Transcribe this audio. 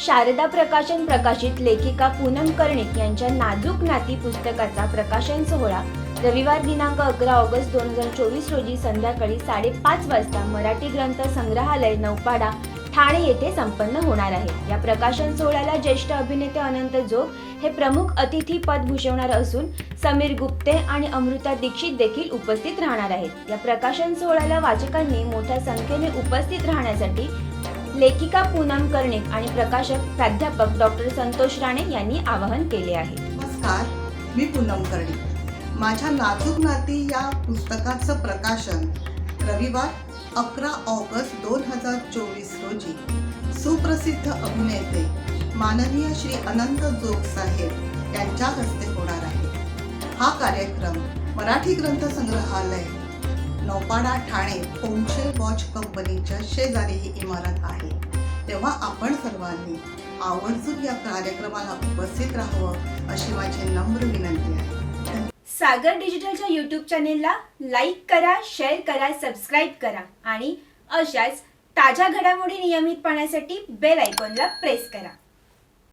शारदा प्रकाशन प्रकाशित लेखिका पूनम कर्णिक यांच्या नाजूक नाती पुस्तकाचा प्रकाशन सोहळा रविवार दिनांक 11 ऑगस्ट 2024 रोजी संध्याकाळी 5:30 वाजता मराठी ग्रंथ संग्रहालय नौपाडा ठाणे येथे संपन्न होणार आहे। या प्रकाशन सोहळ्याला ज्येष्ठ अभिनेते अनंत जोग हे प्रमुख अतिथी पद भूषवणार असून समीर गुप्ते आणि अमृता दीक्षित देखील उपस्थित राहणार आहेत। या प्रकाशन सोहळ्याला वाचकांनी मोठ्या संख्येने उपस्थित राहण्यासाठी लेखिका पूनम कर्णिक आणि प्रकाशक प्राध्यापक डॉक्टर संतोष राणे यांनी आवाहन केले आहे। नमस्कार, मी पूनम कर्णिक। माझ्या नाजूक नाती या पुस्तकाचं प्रकाशन रविवार 11 ऑगस्ट 2024 रोजी सुप्रसिद्ध अभिनेते माननीय श्री अनंत जोग साहेब यांच्या हस्ते होणार आहे। हा कार्यक्रम मराठी ग्रंथ संग्रहालय नौपाडा ठाणे पोंचे वॉच कंपनीच्या शेजारी ही इमारत आहे। तेव्हा आपण सर्वांनी आवर्जून या कार्यक्रमाला उपस्थित राहावं अशी माझी नम्र विनंती आहे। सागर डिजिटलच्या YouTube चॅनेलला लाईक करा, शेअर करा, सबस्क्राईब करा आणि अशाच ताज्या घडामोडी नियमित पाहण्यासाठी बेल आयकॉनला प्रेस करा।